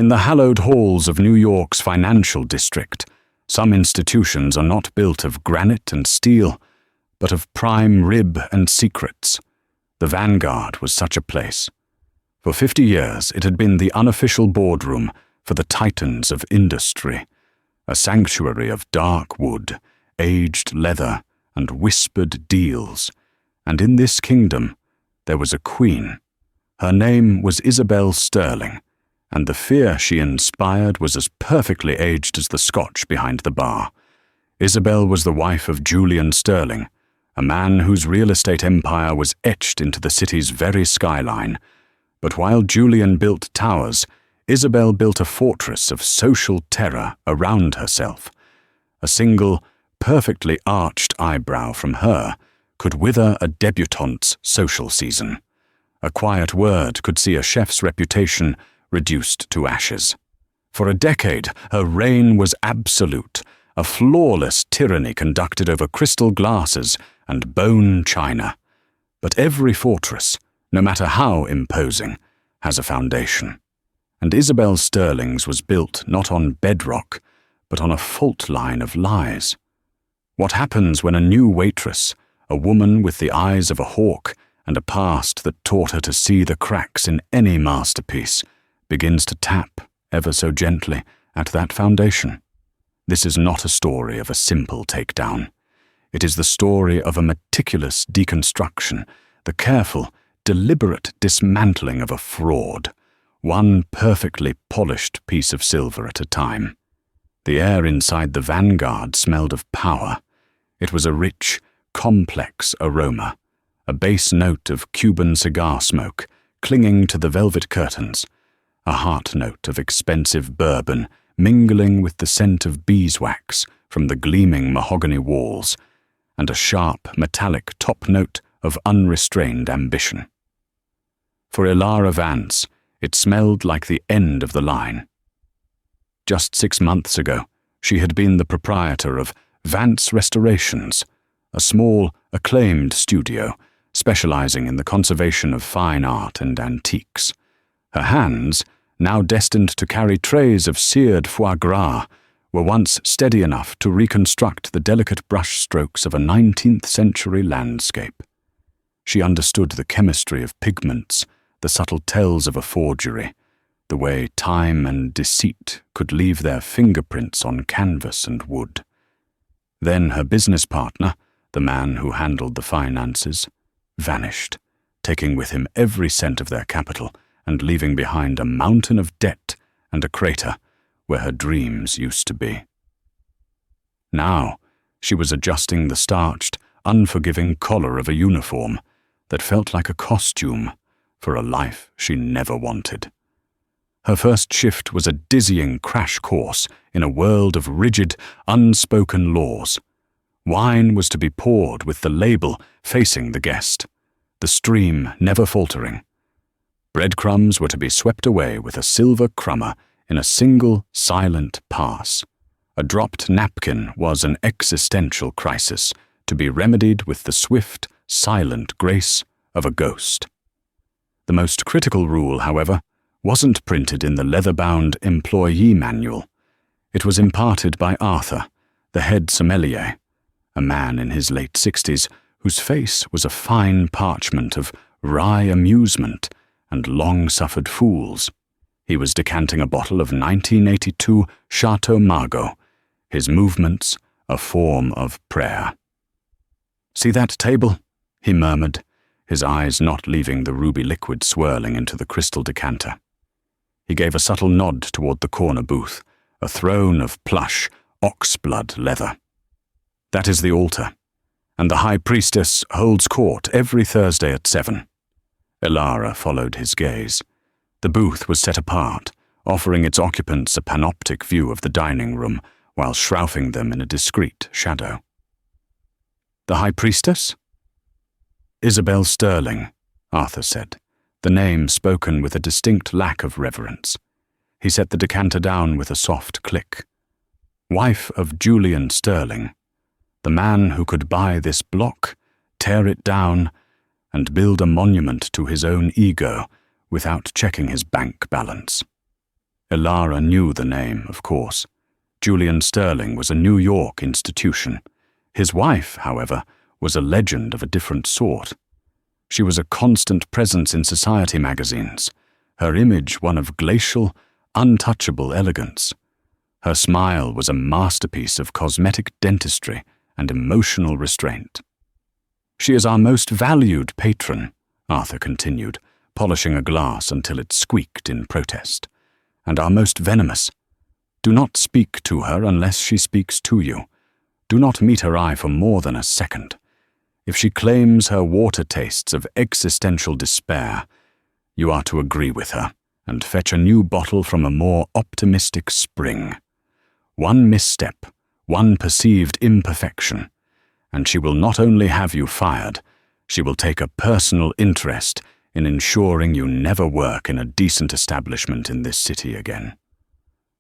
In the hallowed halls of New York's financial district, some institutions are not built of granite and steel, but of prime rib and secrets. The Vanguard was such a place. For 50 years, it had been the unofficial boardroom for the titans of industry, a sanctuary of dark wood, aged leather, and whispered deals. And in this kingdom, there was a queen. Her name was Isabel Sterling, and the fear she inspired was as perfectly aged as the scotch behind the bar. Isabel was the wife of Julian Sterling, a man whose real estate empire was etched into the city's very skyline. But while Julian built towers, Isabel built a fortress of social terror around herself. A single, perfectly arched eyebrow from her could wither a debutante's social season. A quiet word could see a chef's reputation reduced to ashes. For a decade, her reign was absolute, a flawless tyranny conducted over crystal glasses and bone china. But every fortress, no matter how imposing, has a foundation. And Isabel Sterling's was built not on bedrock, but on a fault line of lies. What happens when a new waitress, a woman with the eyes of a hawk and a past that taught her to see the cracks in any masterpiece, begins to tap, ever so gently, at that foundation? This is not a story of a simple takedown. It is the story of a meticulous deconstruction, the careful, deliberate dismantling of a fraud, one perfectly polished piece of silver at a time. The air inside the Vanguard smelled of power. It was a rich, complex aroma, a bass note of Cuban cigar smoke clinging to the velvet curtains, a heart note of expensive bourbon mingling with the scent of beeswax from the gleaming mahogany walls, and a sharp, metallic top note of unrestrained ambition. For Ilara Vance, it smelled like the end of the line. Just 6 months ago, she had been the proprietor of Vance Restorations, a small, acclaimed studio specializing in the conservation of fine art and antiques. Her hands, now destined to carry trays of seared foie gras, were once steady enough to reconstruct the delicate brushstrokes of a 19th-century landscape. She understood the chemistry of pigments, the subtle tells of a forgery, the way time and deceit could leave their fingerprints on canvas and wood. Then her business partner, the man who handled the finances, vanished, taking with him every cent of their capital and leaving behind a mountain of debt and a crater where her dreams used to be. Now, she was adjusting the starched, unforgiving collar of a uniform that felt like a costume for a life she never wanted. Her first shift was a dizzying crash course in a world of rigid, unspoken laws. Wine was to be poured with the label facing the guest, the stream never faltering. Breadcrumbs were to be swept away with a silver crummer in a single, silent pass. A dropped napkin was an existential crisis, to be remedied with the swift, silent grace of a ghost. The most critical rule, however, wasn't printed in the leather-bound employee manual. It was imparted by Arthur, the head sommelier, a man in his late 60s whose face was a fine parchment of wry amusement and long-suffered fools. He was decanting a bottle of 1982 Chateau Margaux, his movements a form of prayer. "See that table?" he murmured, his eyes not leaving the ruby liquid swirling into the crystal decanter. He gave a subtle nod toward the corner booth, a throne of plush, oxblood leather. "That is the altar, and the high priestess holds court every Thursday at 7. Ilara followed his gaze. The booth was set apart, offering its occupants a panoptic view of the dining room while shrouding them in a discreet shadow. "The high priestess?" "Isabel Sterling," Arthur said, the name spoken with a distinct lack of reverence. He set the decanter down with a soft click. "Wife of Julian Sterling, the man who could buy this block, tear it down, and build a monument to his own ego without checking his bank balance." Elara knew the name, of course. Julian Sterling was a New York institution. His wife, however, was a legend of a different sort. She was a constant presence in society magazines, her image one of glacial, untouchable elegance. Her smile was a masterpiece of cosmetic dentistry and emotional restraint. "She is our most valued patron," Arthur continued, polishing a glass until it squeaked in protest, "and our most venomous. Do not speak to her unless she speaks to you. Do not meet her eye for more than a second. If she claims her water tastes of existential despair, you are to agree with her and fetch a new bottle from a more optimistic spring. One misstep, one perceived imperfection, and she will not only have you fired, she will take a personal interest in ensuring you never work in a decent establishment in this city again."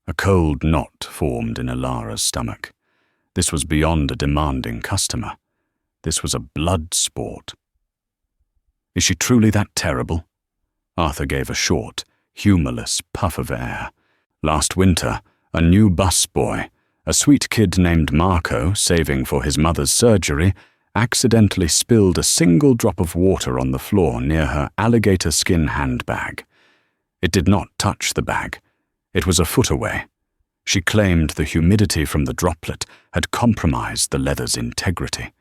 A cold knot formed in Elara's stomach. This was beyond a demanding customer. This was a blood sport. "Is she truly that terrible?" Arthur gave a short, humorless puff of air. "Last winter, a new busboy, a sweet kid named Marco, saving for his mother's surgery, accidentally spilled a single drop of water on the floor near her alligator skin handbag. It did not touch the bag. It was a foot away. She claimed the humidity from the droplet had compromised the leather's integrity.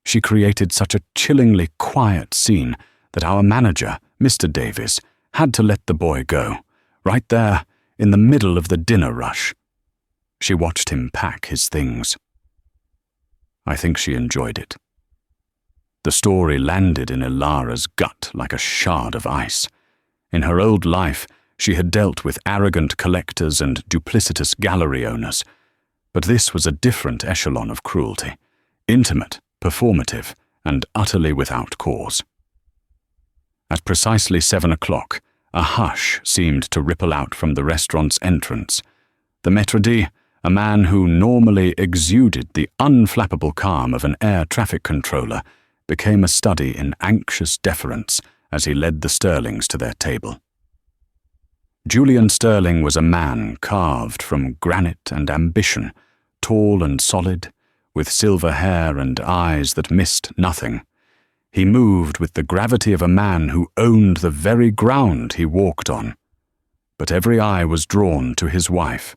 She created such a chillingly quiet scene that our manager, Mr. Davies, had to let the boy go, right there in the middle of the dinner rush. She watched him pack his things. I think she enjoyed it." The story landed in Elara's gut like a shard of ice. In her old life, she had dealt with arrogant collectors and duplicitous gallery owners, but this was a different echelon of cruelty, intimate, performative, and utterly without cause. At precisely 7 o'clock, a hush seemed to ripple out from the restaurant's entrance. The maître d', a man who normally exuded the unflappable calm of an air traffic controller, became a study in anxious deference as he led the Sterlings to their table. Julian Sterling was a man carved from granite and ambition, tall and solid, with silver hair and eyes that missed nothing. He moved with the gravity of a man who owned the very ground he walked on. But every eye was drawn to his wife.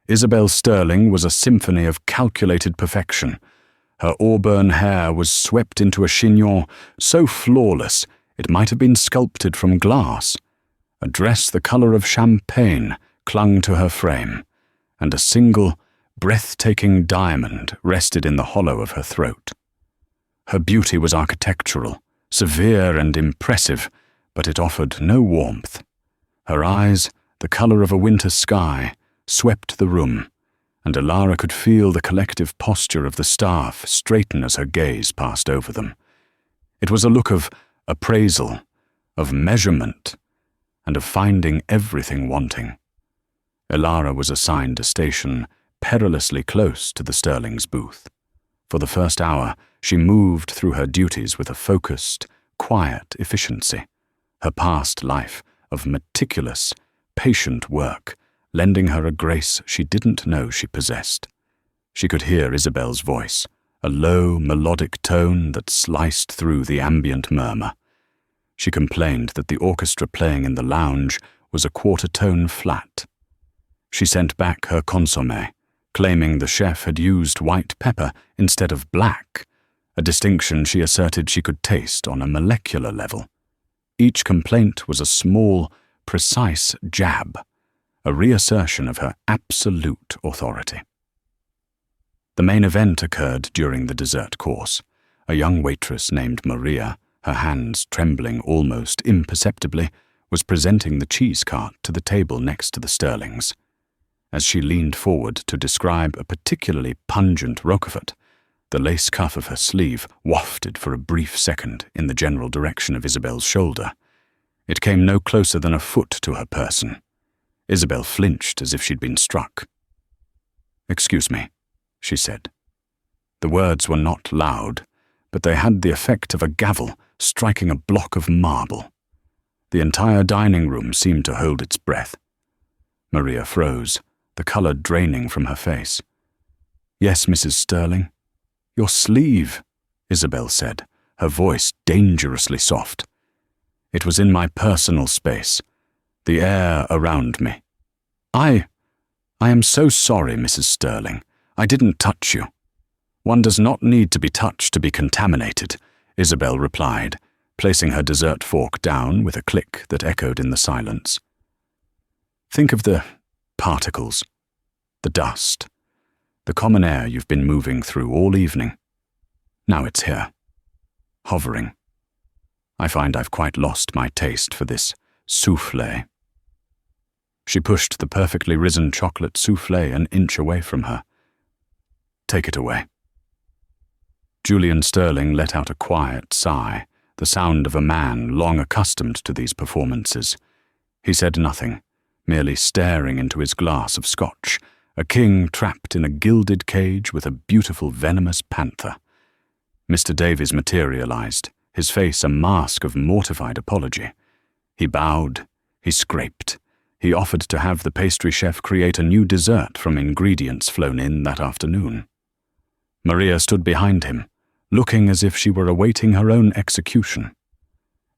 Isabel Sterling was a symphony of calculated perfection. Her auburn hair was swept into a chignon so flawless it might have been sculpted from glass. A dress the color of champagne clung to her frame, and a single, breathtaking diamond rested in the hollow of her throat. Her beauty was architectural, severe and impressive, but it offered no warmth. Her eyes, the color of a winter sky, swept the room, and Elara could feel the collective posture of the staff straighten as her gaze passed over them. It was a look of appraisal, of measurement, and of finding everything wanting. Elara was assigned a station perilously close to the Sterling's booth. For the first hour, she moved through her duties with a focused, quiet efficiency, her past life of meticulous, patient work, lending her a grace she didn't know she possessed. She could hear Isabel's voice, a low, melodic tone that sliced through the ambient murmur. She complained that the orchestra playing in the lounge was a quarter tone flat. She sent back her consommé, claiming the chef had used white pepper instead of black, a distinction she asserted she could taste on a molecular level. Each complaint was a small, precise jab, a reassertion of her absolute authority. The main event occurred during the dessert course. A young waitress named Maria, her hands trembling almost imperceptibly, was presenting the cheese cart to the table next to the Sterlings. As she leaned forward to describe a particularly pungent Roquefort, the lace cuff of her sleeve wafted for a brief second in the general direction of Isabel's shoulder. It came no closer than a foot to her person. Isabel flinched as if she'd been struck. "Excuse me," she said. The words were not loud, but they had the effect of a gavel striking a block of marble. The entire dining room seemed to hold its breath. Maria froze, the colour draining from her face. "Yes, Mrs. Sterling." "Your sleeve," Isabel said, her voice dangerously soft. "It was in my personal space, the air around me." I am so sorry, Mrs. Sterling. I didn't touch you." "One does not need to be touched to be contaminated," Isabel replied, placing her dessert fork down with a click that echoed in the silence. "Think of the particles, the dust, the common air you've been moving through all evening. Now it's here, hovering. I find I've quite lost my taste for this soufflé." She pushed the perfectly risen chocolate soufflé an inch away from her. "Take it away." Julian Sterling let out a quiet sigh, the sound of a man long accustomed to these performances. He said nothing, merely staring into his glass of scotch, a king trapped in a gilded cage with a beautiful venomous panther. Mr. Davies materialized, his face a mask of mortified apology. He bowed, he scraped, he offered to have the pastry chef create a new dessert from ingredients flown in that afternoon. Maria stood behind him, looking as if she were awaiting her own execution.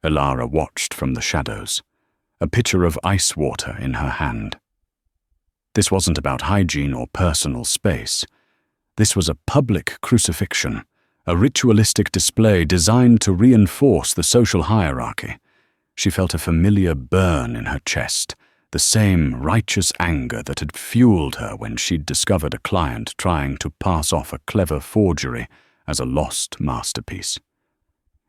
Elara watched from the shadows, a pitcher of ice water in her hand. This wasn't about hygiene or personal space. This was a public crucifixion, a ritualistic display designed to reinforce the social hierarchy. She felt a familiar burn in her chest, the same righteous anger that had fueled her when she'd discovered a client trying to pass off a clever forgery as a lost masterpiece.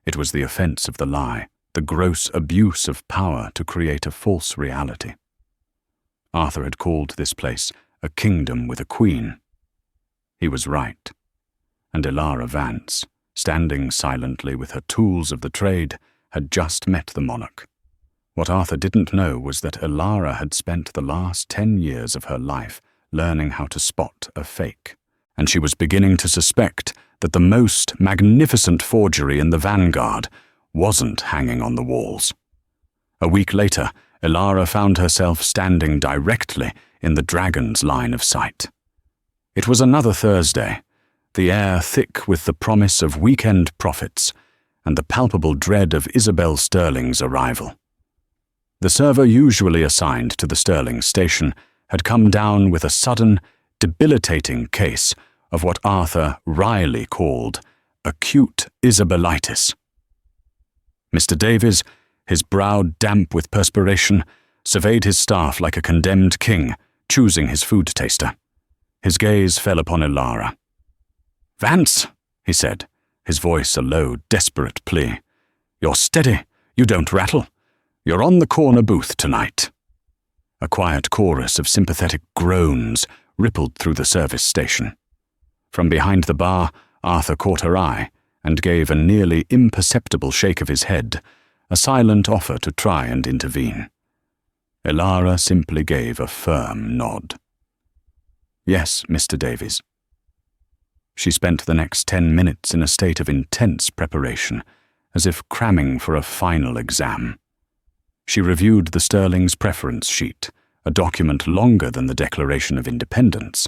It was the offense of the lie, the gross abuse of power to create a false reality. Arthur had called this place a kingdom with a queen. He was right. And Elara Vance, standing silently with her tools of the trade, had just met the monarch. What Arthur didn't know was that Elara had spent the last 10 years of her life learning how to spot a fake, and she was beginning to suspect that the most magnificent forgery in the vanguard wasn't hanging on the walls. A week later, Elara found herself standing directly in the dragon's line of sight. It was another Thursday, the air thick with the promise of weekend profits and the palpable dread of Isabel Sterling's arrival. The server usually assigned to the Sterling station had come down with a sudden, debilitating case of what Arthur wryly called acute Isabelitis. Mr. Davies, his brow damp with perspiration, surveyed his staff like a condemned king, choosing his food taster. His gaze fell upon Elara. "Vance," he said, his voice a low, desperate plea. "You're steady. You don't rattle. You're on the corner booth tonight." A quiet chorus of sympathetic groans rippled through the service station. From behind the bar, Arthur caught her eye and gave a nearly imperceptible shake of his head, a silent offer to try and intervene. Elara simply gave a firm nod. "Yes, Mr. Davies." She spent the next 10 minutes in a state of intense preparation, as if cramming for a final exam. She reviewed the Sterling's preference sheet, a document longer than the Declaration of Independence.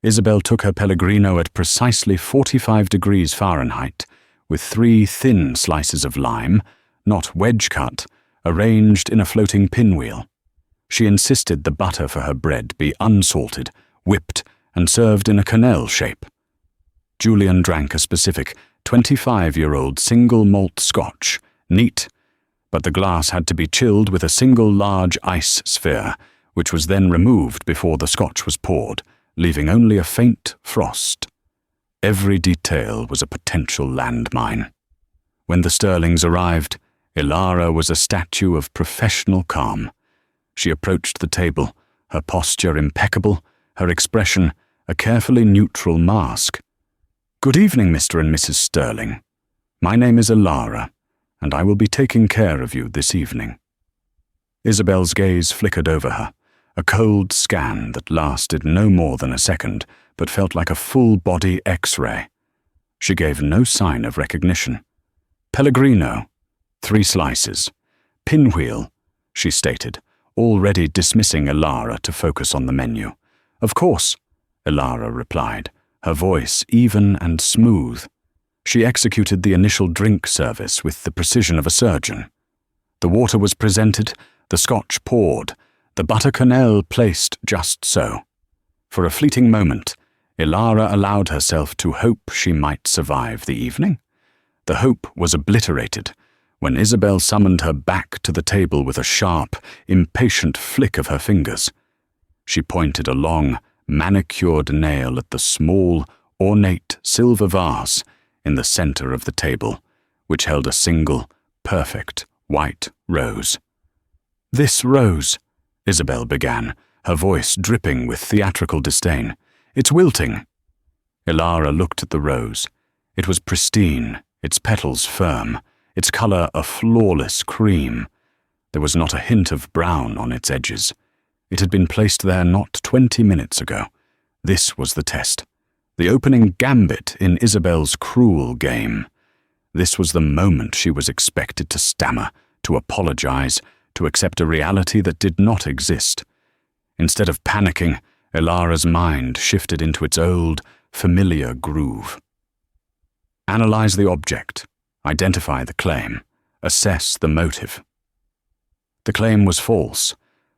Isabel took her Pellegrino at precisely 45 degrees Fahrenheit, with 3 thin slices of lime, not wedge-cut, arranged in a floating pinwheel. She insisted the butter for her bread be unsalted, whipped, and served in a quenelle shape. Julian drank a specific 25-year-old single malt scotch, neat, but the glass had to be chilled with a single large ice sphere, which was then removed before the scotch was poured, leaving only a faint frost. Every detail was a potential landmine. When the Sterlings arrived, Elara was a statue of professional calm. She approached the table, her posture impeccable, her expression a carefully neutral mask. "Good evening, Mr. and Mrs. Sterling. My name is Elara, and I will be taking care of you this evening." Isabel's gaze flickered over her, a cold scan that lasted no more than a second, but felt like a full-body X-ray. She gave no sign of recognition. "Pellegrino, 3 slices. Pinwheel," she stated, already dismissing Ilara to focus on the menu. "Of course," Ilara replied, her voice even and smooth. She executed the initial drink service with the precision of a surgeon. The water was presented, the scotch poured, the butter quenelle placed just so. For a fleeting moment, Ilara allowed herself to hope she might survive the evening. The hope was obliterated when Isabel summoned her back to the table with a sharp, impatient flick of her fingers. She pointed a long, manicured nail at the small, ornate silver vase in the center of the table, which held a single, perfect, white rose. "This rose," Isabel began, her voice dripping with theatrical disdain. "It's wilting." Ilara looked at the rose. It was pristine, its petals firm, its color a flawless cream. There was not a hint of brown on its edges. It had been placed there not 20 minutes ago. This was the test. The opening gambit in Isabel's cruel game. This was the moment she was expected to stammer, to apologize, to accept a reality that did not exist. Instead of panicking, Ilara's mind shifted into its old, familiar groove. Analyze the object, identify the claim, assess the motive. The claim was false.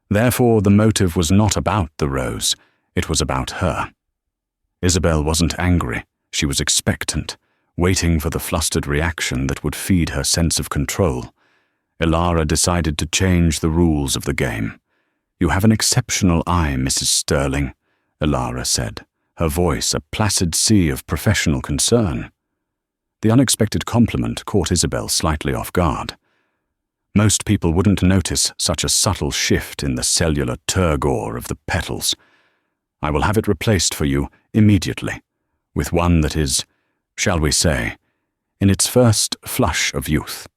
Therefore, the motive was not about the rose, it was about her. Isabel wasn't angry, she was expectant, waiting for the flustered reaction that would feed her sense of control. Ilara decided to change the rules of the game. "You have an exceptional eye, Mrs. Sterling," Ilara said, her voice a placid sea of professional concern. The unexpected compliment caught Isabel slightly off guard. Most people wouldn't notice such a subtle shift in the cellular turgor of the petals. "I will have it replaced for you immediately, with one that is, shall we say, in its first flush of youth."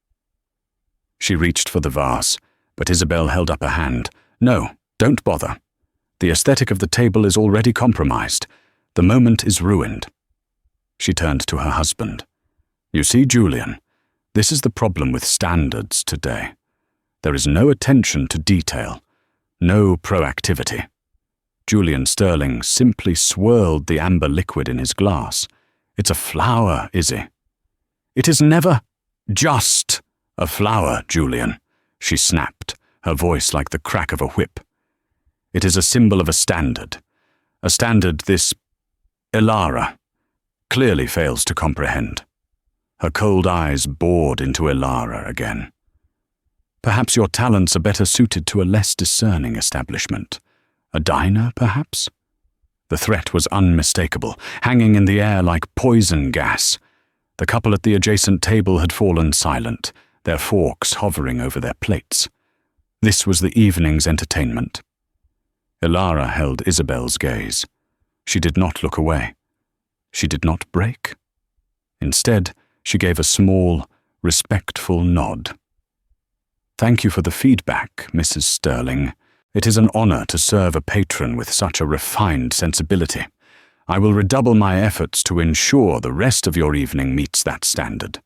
She reached for the vase, but Isabel held up a hand. "No, don't bother. The aesthetic of the table is already compromised. The moment is ruined." She turned to her husband. "You see, Julian, this is the problem with standards today. There is no attention to detail, no proactivity." Julian Sterling simply swirled the amber liquid in his glass. "It's a flower, Izzy." "It is never just a flower, Julian," she snapped, her voice like the crack of a whip. "It is a symbol of a standard this Ilara clearly fails to comprehend." Her cold eyes bored into Ilara again. "Perhaps your talents are better suited to a less discerning establishment. A diner, perhaps?" The threat was unmistakable, hanging in the air like poison gas. The couple at the adjacent table had fallen silent, their forks hovering over their plates. This was the evening's entertainment. Ilara held Isabel's gaze. She did not look away. She did not break. Instead, she gave a small, respectful nod. "Thank you for the feedback, Mrs. Sterling. It is an honor to serve a patron with such a refined sensibility. I will redouble my efforts to ensure the rest of your evening meets that standard."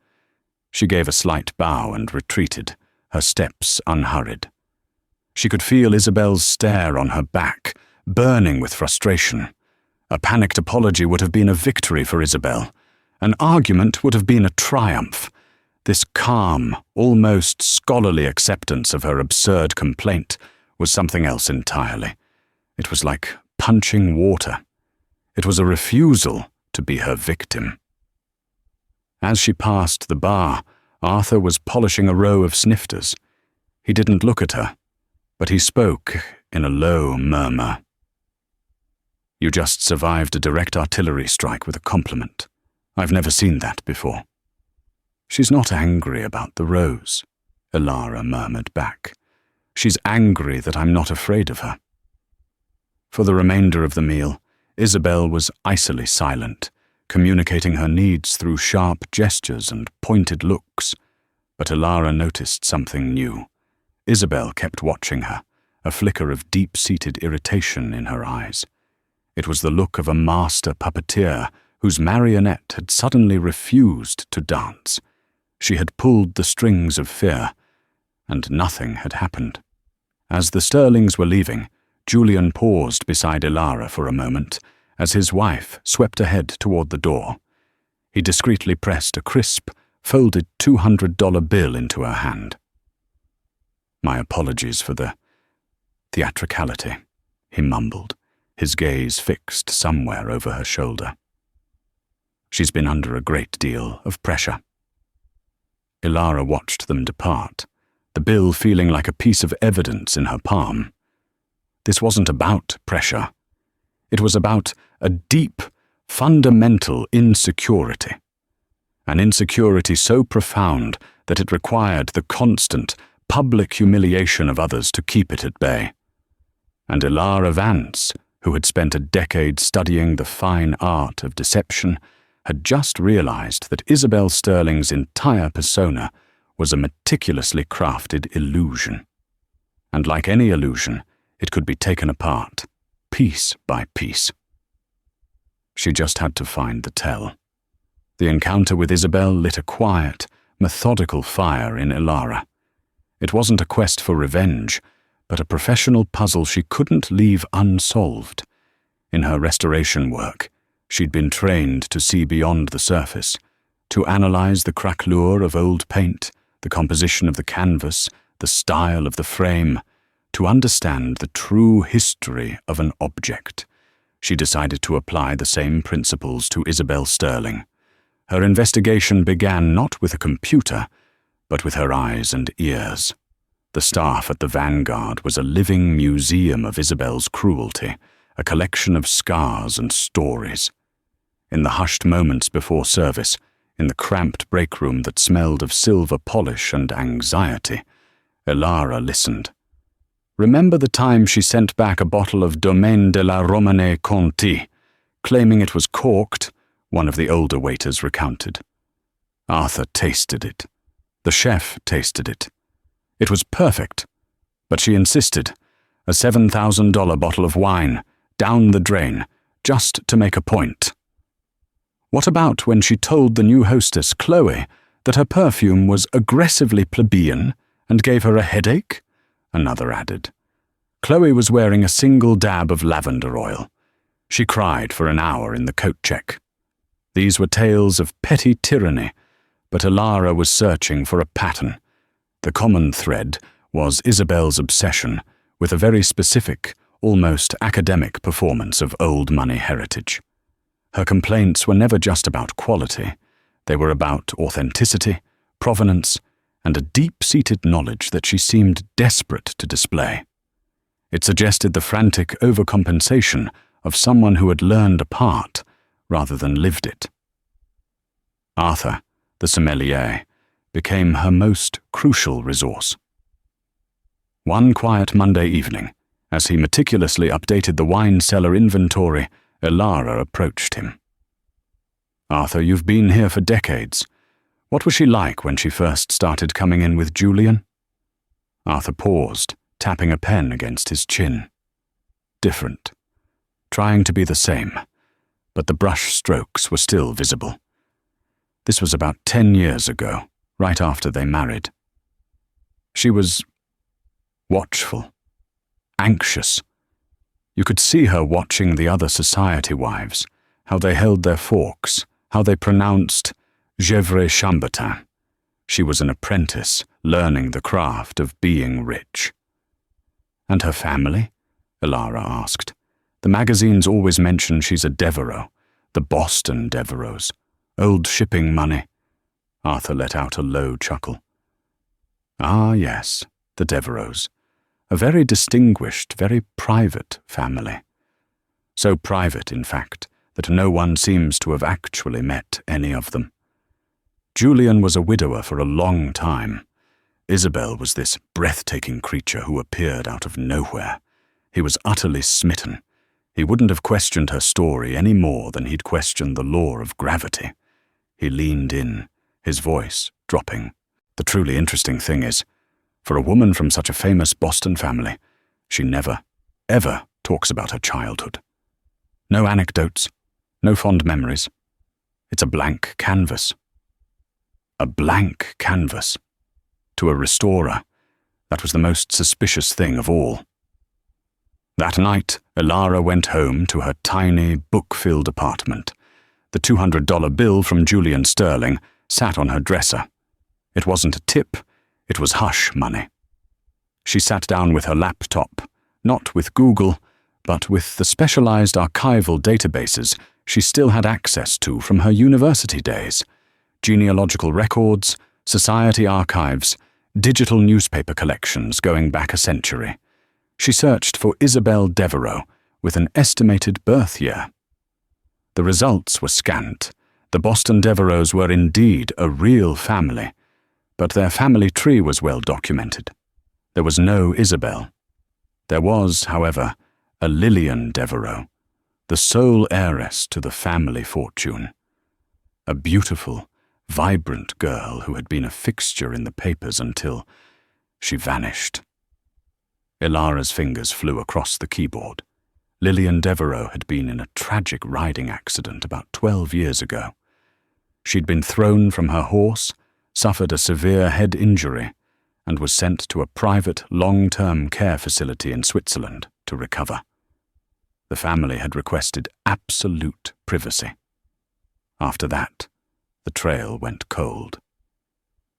She gave a slight bow and retreated, her steps unhurried. She could feel Isabel's stare on her back, burning with frustration. A panicked apology would have been a victory for Isabel. An argument would have been a triumph. This calm, almost scholarly acceptance of her absurd complaint was something else entirely. It was like punching water. It was a refusal to be her victim. As she passed the bar, Arthur was polishing a row of snifters. He didn't look at her, but he spoke in a low murmur. "You just survived a direct artillery strike with a compliment. I've never seen that before." "She's not angry about the rose," Ilara murmured back. "She's angry that I'm not afraid of her." For the remainder of the meal, Isabel was icily silent, communicating her needs through sharp gestures and pointed looks. But Ilara noticed something new. Isabel kept watching her, a flicker of deep-seated irritation in her eyes. It was the look of a master puppeteer whose marionette had suddenly refused to dance. She had pulled the strings of fear, and nothing had happened. As the Sterlings were leaving, Julian paused beside Ilara for a moment as his wife swept ahead toward the door. He discreetly pressed a crisp, folded $200 bill into her hand. "My apologies for the theatricality," he mumbled, his gaze fixed somewhere over her shoulder. "She's been under a great deal of pressure." Ilara watched them depart, the bill feeling like a piece of evidence in her palm. This wasn't about pressure. It was about a deep, fundamental insecurity. An insecurity so profound that it required the constant, public humiliation of others to keep it at bay. And Ilara Vance, who had spent a decade studying the fine art of deception, had just realized that Isabel Sterling's entire persona was a meticulously crafted illusion. And like any illusion, it could be taken apart, piece by piece. She just had to find the tell. The encounter with Isabel lit a quiet, methodical fire in Ilara. It wasn't a quest for revenge, but a professional puzzle she couldn't leave unsolved. In her restoration work, she'd been trained to see beyond the surface, to analyze the craquelure of old paint, the composition of the canvas, the style of the frame, to understand the true history of an object. She decided to apply the same principles to Isabel Sterling. Her investigation began not with a computer, but with her eyes and ears. The staff at the Vanguard was a living museum of Isabel's cruelty, a collection of scars and stories. In the hushed moments before service, in the cramped break room that smelled of silver polish and anxiety, Ilara listened. Remember the time she sent back a bottle of Domaine de la Romanée Conti, claiming it was corked? One of the older waiters recounted. Arthur tasted it. The chef tasted it. It was perfect, but she insisted. A $7,000 bottle of wine, down the drain, just to make a point. What about when she told the new hostess, Chloe, that her perfume was aggressively plebeian and gave her a headache? Another added. Chloe was wearing a single dab of lavender oil. She cried for an hour in the coat check. These were tales of petty tyranny, but Ilara was searching for a pattern. The common thread was Isabel's obsession with a very specific, almost academic performance of old money heritage. Her complaints were never just about quality. They were about authenticity, provenance, and a deep-seated knowledge that she seemed desperate to display. It suggested the frantic overcompensation of someone who had learned a part rather than lived it. Arthur, the sommelier, became her most crucial resource. One quiet Monday evening, as he meticulously updated the wine cellar inventory, Ilara approached him. "Arthur, you've been here for decades. What was she like when she first started coming in with Julian?" Arthur paused, tapping a pen against his chin. Different. Trying to be the same, but the brush strokes were still visible. This was about 10 years ago, right after they married. She was watchful, anxious. You could see her watching the other society wives, how they held their forks, how they pronounced Gevrey Chambertin. She was an apprentice, learning the craft of being rich. "And her family?" Ilara asked. "The magazines always mention she's a Devereux, the Boston Devereux. Old shipping money." Arthur let out a low chuckle. "Ah, yes, the Devereux. A very distinguished, very private family. So private, in fact, that no one seems to have actually met any of them. Julian was a widower for a long time. Isabel was this breathtaking creature who appeared out of nowhere. He was utterly smitten. He wouldn't have questioned her story any more than he'd questioned the law of gravity." He leaned in, his voice dropping. "The truly interesting thing is, for a woman from such a famous Boston family, she never, ever talks about her childhood. No anecdotes, no fond memories. It's a blank canvas." A blank canvas. To a restorer, That was the most suspicious thing of all. That night, Ilara went home to her tiny, book-filled apartment. The $200 bill from Julian Sterling sat on her dresser. It wasn't a tip, it was hush money. She sat down with her laptop, not with Google, but with the specialized archival databases she still had access to from her university days: genealogical records, society archives, digital newspaper collections going back a century. She searched for Isabel Devereux with an estimated birth year. The results were scant. The Boston Devereux were indeed a real family, but their family tree was well documented. There was no Isabel. There was, however, a Lillian Devereux, the sole heiress to the family fortune. A beautiful, vibrant girl who had been a fixture in the papers until she vanished. Ilara's fingers flew across the keyboard. Lillian Devereux had been in a tragic riding accident about 12 years ago. She'd been thrown from her horse, suffered a severe head injury, and was sent to a private long-term care facility in Switzerland to recover. The family had requested absolute privacy. After that, the trail went cold.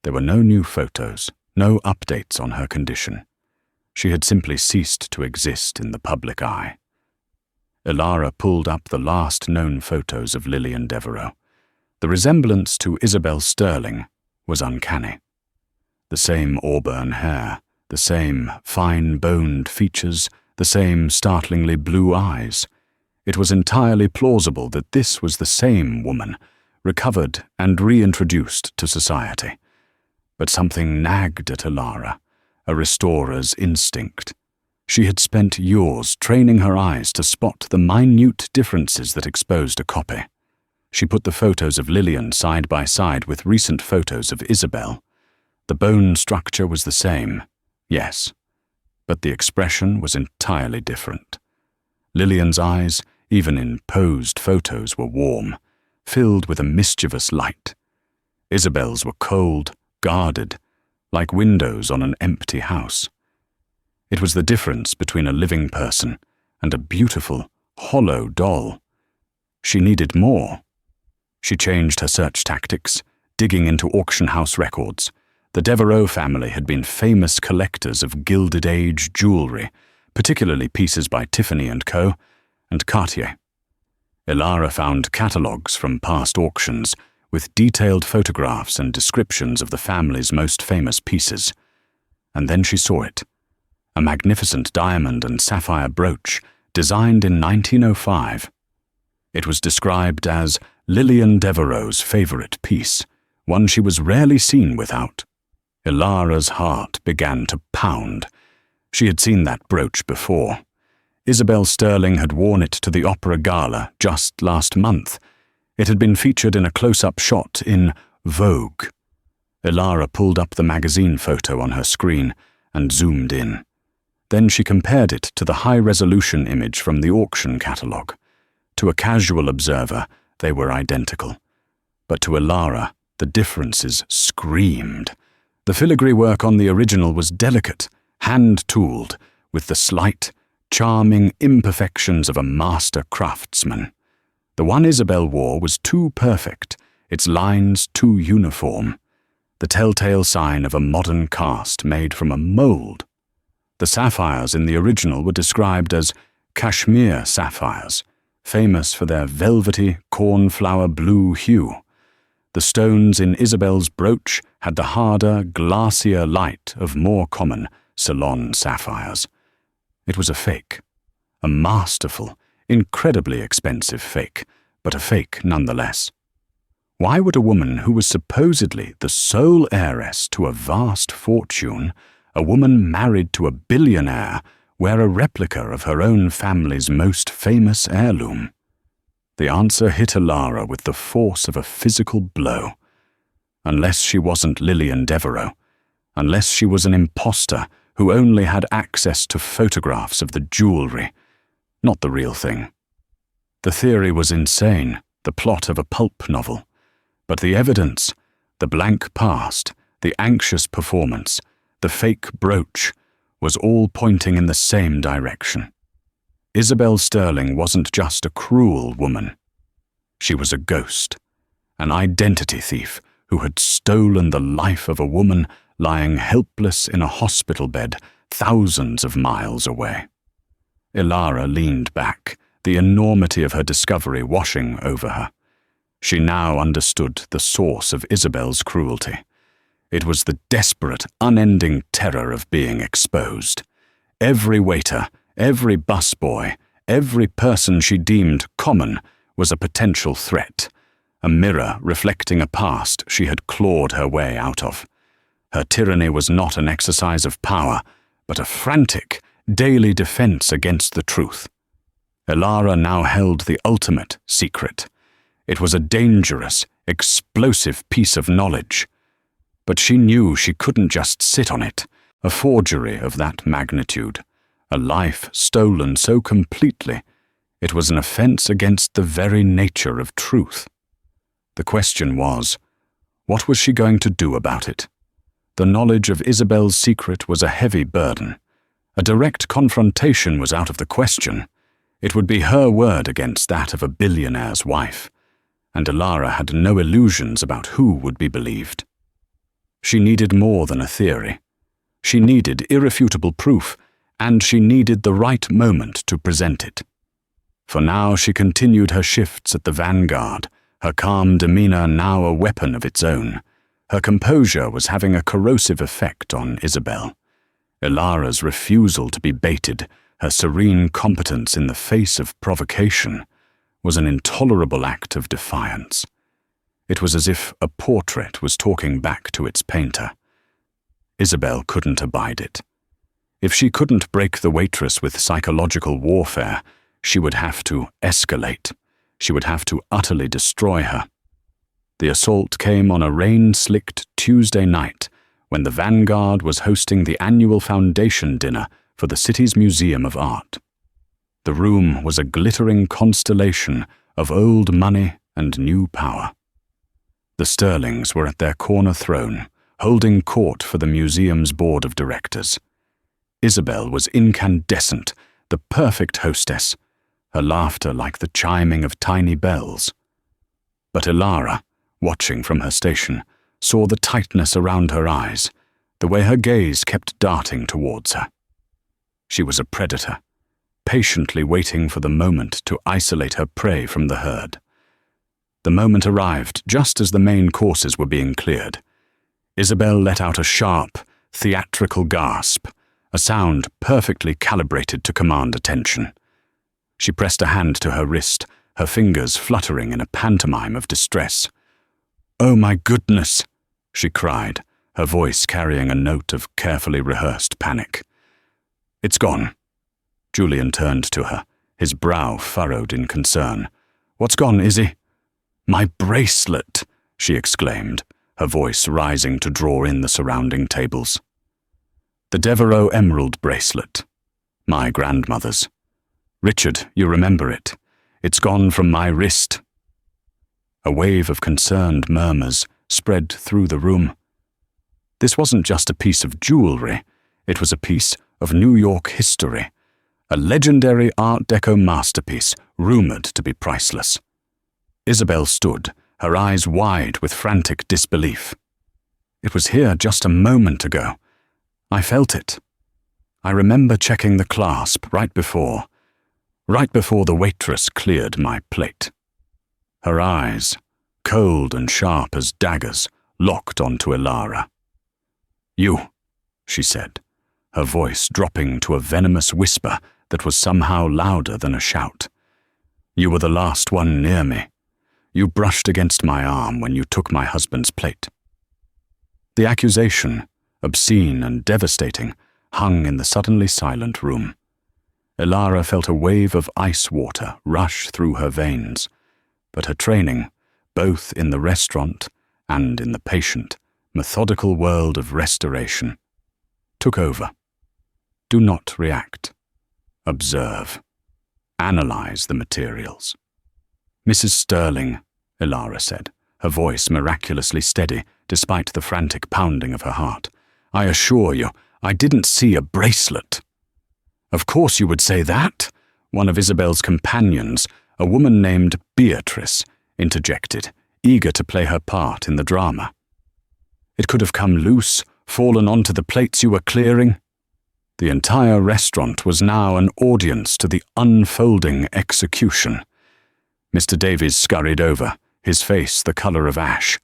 There were no new photos, no updates on her condition. She had simply ceased to exist in the public eye. Ilara pulled up the last known photos of Lillian Devereux. The resemblance to Isabel Sterling was uncanny. The same auburn hair, the same fine-boned features, the same startlingly blue eyes. It was entirely plausible that this was the same woman, recovered and reintroduced to society. But something nagged at Ilara, a restorer's instinct. She had spent years training her eyes to spot the minute differences that exposed a copy. She put the photos of Lillian side by side with recent photos of Isabel. The bone structure was the same, yes, but the expression was entirely different. Lillian's eyes, even in posed photos, were warm, filled with a mischievous light. Isabel's were cold, guarded, like windows on an empty house. It was the difference between a living person and a beautiful, hollow doll. She needed more. She changed her search tactics, digging into auction house records. The Devereux family had been famous collectors of Gilded Age jewelry, particularly pieces by Tiffany & Co. and Cartier. Ilara found catalogues from past auctions with detailed photographs and descriptions of the family's most famous pieces. And then she saw it. A magnificent diamond and sapphire brooch designed in 1905. It was described as Lillian Devereux's favorite piece, one she was rarely seen without. Ilara's heart began to pound. She had seen that brooch before. Isabel Sterling had worn it to the opera gala just last month. It had been featured in a close-up shot in Vogue. Ilara pulled up the magazine photo on her screen and zoomed in. Then she compared it to the high-resolution image from the auction catalogue. To a casual observer, they were identical. But to Ilara, the differences screamed. The filigree work on the original was delicate, hand-tooled, with the slight, charming imperfections of a master craftsman. The one Isabel wore was too perfect, its lines too uniform, the telltale sign of a modern cast made from a mold. The sapphires in the original were described as cashmere sapphires, famous for their velvety, cornflower blue hue. The stones in Isabel's brooch had the harder, glacier light of more common Ceylon sapphires. It was a fake, a masterful, incredibly expensive fake, but a fake nonetheless. Why would a woman who was supposedly the sole heiress to a vast fortune, a woman married to a billionaire, wear a replica of her own family's most famous heirloom? The answer hit Ilara with the force of a physical blow. Unless she wasn't Lillian Devereux, unless she was an imposter who only had access to photographs of the jewelry, not the real thing. The theory was insane, the plot of a pulp novel. But the evidence, the blank past, the anxious performance, the fake brooch, was all pointing in the same direction. Isabel Sterling wasn't just a cruel woman. She was a ghost, an identity thief who had stolen the life of a woman lying helpless in a hospital bed thousands of miles away. Ilara leaned back, the enormity of her discovery washing over her. She now understood the source of Isabel's cruelty. It was the desperate, unending terror of being exposed. Every waiter, every busboy, every person she deemed common was a potential threat, a mirror reflecting a past she had clawed her way out of. Her tyranny was not an exercise of power, but a frantic, daily defense against the truth. Ilara now held the ultimate secret. It was a dangerous, explosive piece of knowledge. But she knew she couldn't just sit on it, a forgery of that magnitude, a life stolen so completely. It was an offense against the very nature of truth. The question was, what was she going to do about it? The knowledge of Isabel's secret was a heavy burden. A direct confrontation was out of the question. It would be her word against that of a billionaire's wife, and Ilara had no illusions about who would be believed. She needed more than a theory. She needed irrefutable proof, and she needed the right moment to present it. For now she continued her shifts at the vanguard, her calm demeanor now a weapon of its own. Her composure was having a corrosive effect on Isabel. Ilara's refusal to be baited, her serene competence in the face of provocation, was an intolerable act of defiance. It was as if a portrait was talking back to its painter. Isabel couldn't abide it. If she couldn't break the waitress with psychological warfare, she would have to escalate. She would have to utterly destroy her. The assault came on a rain-slicked Tuesday night when the Vanguard was hosting the annual foundation dinner for the city's Museum of Art. The room was a glittering constellation of old money and new power. The Sterlings were at their corner throne, holding court for the museum's board of directors. Isabel was incandescent, the perfect hostess, her laughter like the chiming of tiny bells. But Ilara, watching from her station, saw the tightness around her eyes, the way her gaze kept darting towards her. She was a predator, patiently waiting for the moment to isolate her prey from the herd. The moment arrived just as the main courses were being cleared. Isabel let out a sharp, theatrical gasp, a sound perfectly calibrated to command attention. She pressed a hand to her wrist, her fingers fluttering in a pantomime of distress. "Oh my goodness!" she cried, her voice carrying a note of carefully rehearsed panic. "It's gone." Julian turned to her, his brow furrowed in concern. "What's gone, Izzy?" "My bracelet!" she exclaimed, her voice rising to draw in the surrounding tables. "The Devereux emerald bracelet. My grandmother's. Richard, you remember it. It's gone from my wrist." A wave of concerned murmurs spread through the room. This wasn't just a piece of jewelry, it was a piece of New York history, a legendary Art Deco masterpiece rumored to be priceless. Isabel stood, her eyes wide with frantic disbelief. "It was here just a moment ago. I felt it. I remember checking the clasp right before the waitress cleared my plate." Her eyes, cold and sharp as daggers, locked onto Ilara. "You," she said, her voice dropping to a venomous whisper that was somehow louder than a shout. "You were the last one near me. You brushed against my arm when you took my husband's plate." The accusation, obscene and devastating, hung in the suddenly silent room. Ilara felt a wave of ice water rush through her veins, but her training, both in the restaurant and in the patient, methodical world of restoration, took over. Do not react. Observe. Analyze the materials. "Mrs. Sterling," Ilara said, her voice miraculously steady despite the frantic pounding of her heart, I assure you, I didn't see a bracelet." "Of course you would say that," one of Isabel's companions, a woman named Beatrice, interjected, eager to play her part in the drama. "It could have come loose, fallen onto the plates you were clearing." The entire restaurant was now an audience to the unfolding execution. Mr. Davies scurried over, his face the color of ash.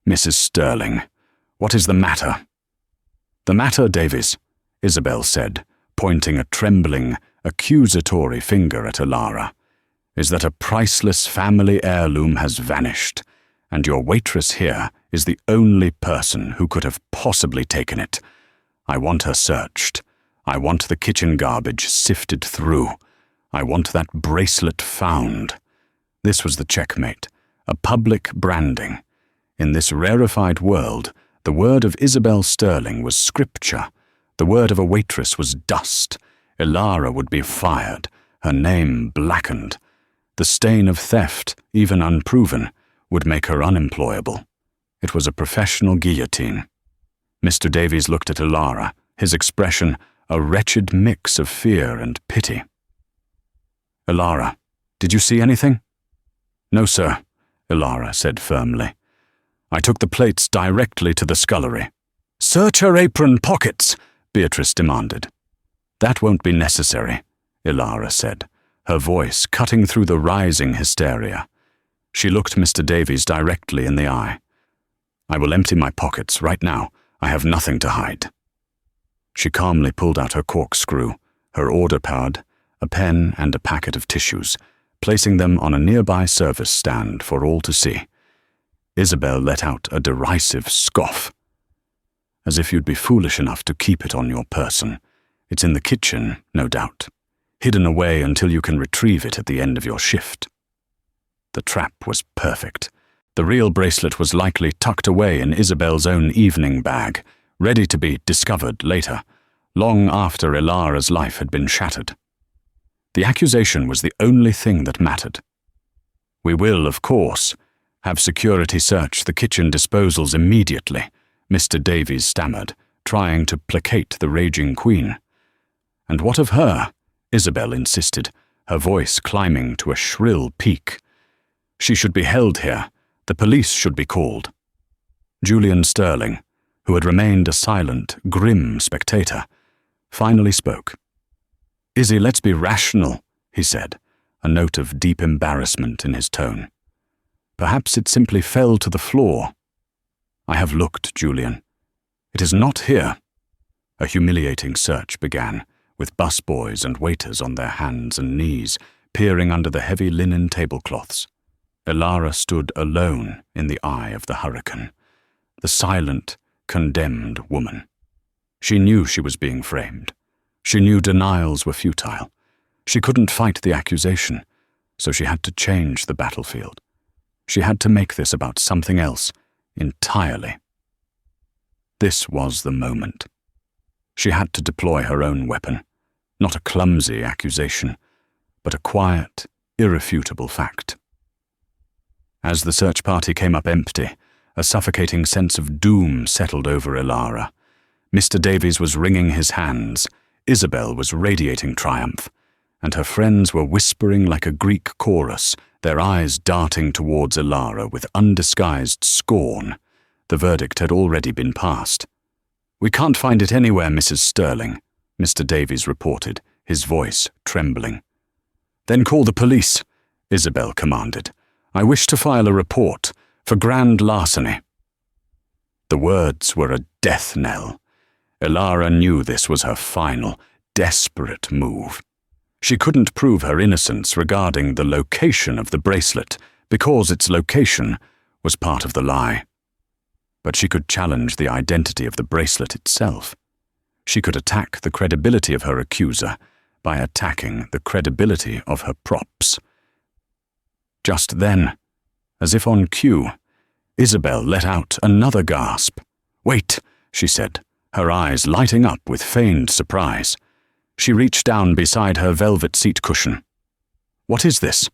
"Mrs. Sterling, what is the matter?" "The matter, Davies," Isabel said, pointing a trembling, accusatory finger at Alara, "is that a priceless family heirloom has vanished, and your waitress here is the only person who could have possibly taken it. I want her searched. I want the kitchen garbage sifted through. I want that bracelet found." This was the checkmate, a public branding. In this rarefied world, the word of Isabel Sterling was scripture. The word of a waitress was dust. Alara would be fired, her name blackened. The stain of theft, even unproven, would make her unemployable. It was a professional guillotine. Mr. Davies looked at Alara, his expression a wretched mix of fear and pity. "Alara, did you see anything?" "No, sir," Alara said firmly. "I took the plates directly to the scullery." "Search her apron pockets," Beatrice demanded. "That won't be necessary," Alara said, her voice cutting through the rising hysteria. She looked Mr. Davies directly in the eye. "I will empty my pockets right now. I have nothing to hide." She calmly pulled out her corkscrew, her order pad, a pen and a packet of tissues, placing them on a nearby service stand for all to see. Isabel let out a derisive scoff. "As if you'd be foolish enough to keep it on your person. It's in the kitchen, no doubt, hidden away until you can retrieve it at the end of your shift." The trap was perfect. The real bracelet was likely tucked away in Isabel's own evening bag, ready to be discovered later, long after Alara's life had been shattered. The accusation was the only thing that mattered. "We will, of course, have security search the kitchen disposals immediately," Mr. Davies stammered, trying to placate the raging queen. "And what of her?" Isabel insisted, her voice climbing to a shrill peak. "She should be held here. The police should be called." Julian Sterling, who had remained a silent, grim spectator, finally spoke. "Izzy, let's be rational," he said, a note of deep embarrassment in his tone. "Perhaps it simply fell to the floor." "I have looked, Julian. It is not here." A humiliating search began, with busboys and waiters on their hands and knees, peering under the heavy linen tablecloths. Alara stood alone in the eye of the hurricane, the silent, condemned woman. She knew she was being framed. She knew denials were futile. She couldn't fight the accusation, so she had to change the battlefield. She had to make this about something else entirely. This was the moment. She had to deploy her own weapon, not a clumsy accusation, but a quiet, irrefutable fact. As the search party came up empty, a suffocating sense of doom settled over Alara. Mr. Davies was wringing his hands, Isabel was radiating triumph, and her friends were whispering like a Greek chorus, their eyes darting towards Alara with undisguised scorn. The verdict had already been passed. "We can't find it anywhere, Mrs. Sterling," Mr. Davies reported, his voice trembling. "Then call the police," Isabel commanded. "I wish to file a report for grand larceny." The words were a death knell. Alara knew this was her final, desperate move. She couldn't prove her innocence regarding the location of the bracelet, because its location was part of the lie. But she could challenge the identity of the bracelet itself. She could attack the credibility of her accuser by attacking the credibility of her props. Just then, as if on cue, Isabel let out another gasp. "Wait," she said, her eyes lighting up with feigned surprise. She reached down beside her velvet seat cushion. "What is this?"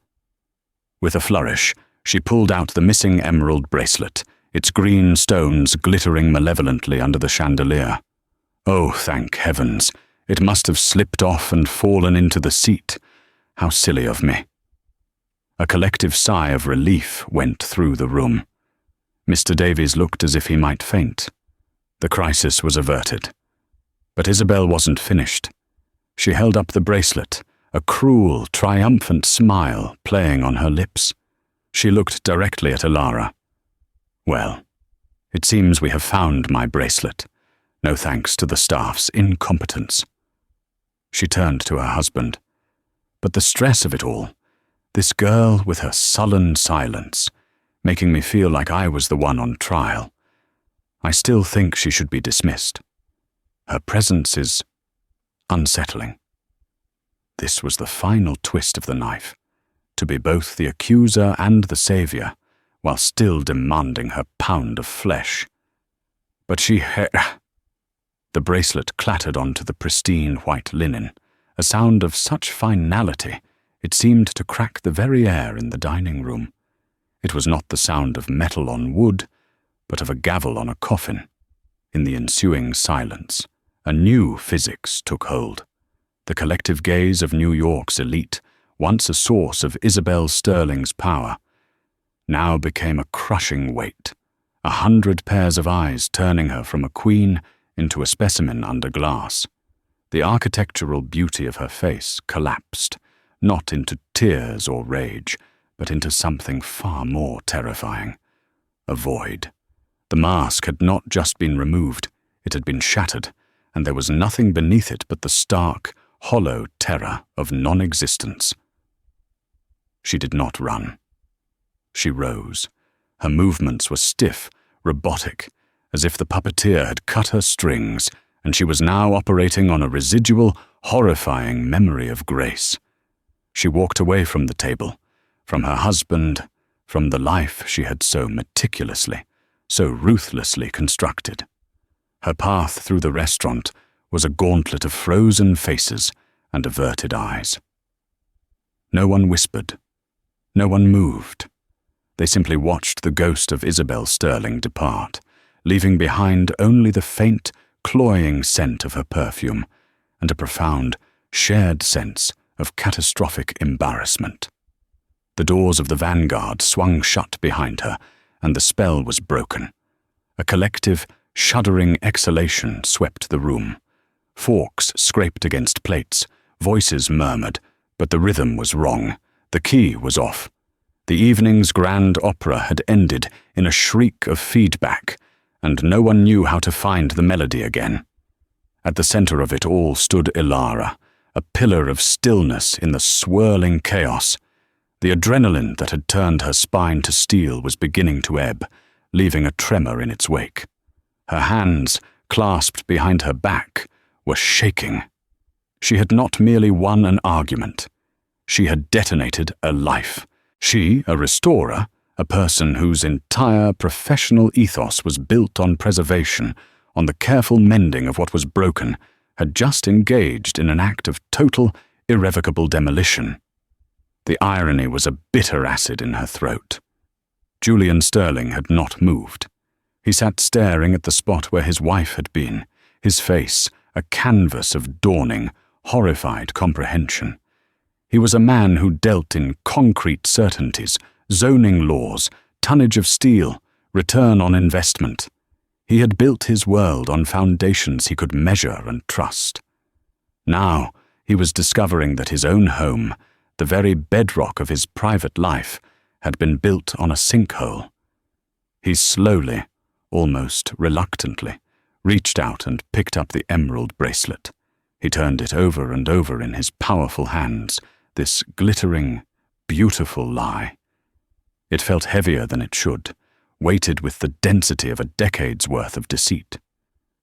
With a flourish, she pulled out the missing emerald bracelet, its green stones glittering malevolently under the chandelier. Oh, thank heavens! It must have slipped off and fallen into the seat. How silly of me. A collective sigh of relief went through the room. Mr. Davies looked as if he might faint. The crisis was averted. But Isabel wasn't finished. She held up the bracelet, a cruel, triumphant smile playing on her lips. She looked directly at Ilara. Well, it seems we have found my bracelet, no thanks to the staff's incompetence. She turned to her husband. But the stress of it all, this girl with her sullen silence, making me feel like I was the one on trial. I still think she should be dismissed. Her presence is unsettling. This was the final twist of the knife, to be both the accuser and the savior, while still demanding her pound of flesh. But the bracelet clattered onto the pristine white linen, a sound of such finality it seemed to crack the very air in the dining room. It was not the sound of metal on wood, but of a gavel on a coffin. In the ensuing silence, a new physics took hold. The collective gaze of New York's elite, once a source of Isabel Sterling's power, now became a crushing weight, 100 pairs of eyes turning her from a queen into a specimen under glass. The architectural beauty of her face collapsed, not into tears or rage, but into something far more terrifying. A void. The mask had not just been removed, it had been shattered, and there was nothing beneath it but the stark, hollow terror of non-existence. She did not run. She rose. Her movements were stiff, robotic, as if the puppeteer had cut her strings, and she was now operating on a residual, horrifying memory of grace. She walked away from the table, from her husband, from the life she had so meticulously, so ruthlessly constructed. Her path through the restaurant was a gauntlet of frozen faces and averted eyes. No one whispered. No one moved. They simply watched the ghost of Isabel Sterling depart, leaving behind only the faint, cloying scent of her perfume and a profound, shared sense of catastrophic embarrassment. The doors of the vanguard swung shut behind her, and the spell was broken. A collective, shuddering exhalation swept the room. Forks scraped against plates, voices murmured, but the rhythm was wrong. The key was off. The evening's grand opera had ended in a shriek of feedback, and no one knew how to find the melody again. At the center of it all stood Ilara, a pillar of stillness in the swirling chaos. The adrenaline that had turned her spine to steel was beginning to ebb, leaving a tremor in its wake. Her hands, clasped behind her back, were shaking. She had not merely won an argument. She had detonated a life. She, a restorer, a person whose entire professional ethos was built on preservation, on the careful mending of what was broken, had just engaged in an act of total, irrevocable demolition. The irony was a bitter acid in her throat. Julian Sterling had not moved. He sat staring at the spot where his wife had been, his face a canvas of dawning, horrified comprehension. He was a man who dealt in concrete certainties, zoning laws, tonnage of steel, return on investment. He had built his world on foundations he could measure and trust. Now he was discovering that his own home, the very bedrock of his private life, had been built on a sinkhole. He slowly, almost reluctantly, reached out and picked up the emerald bracelet. He turned it over and over in his powerful hands, this glittering, beautiful lie. It felt heavier than it should, weighted with the density of a decade's worth of deceit.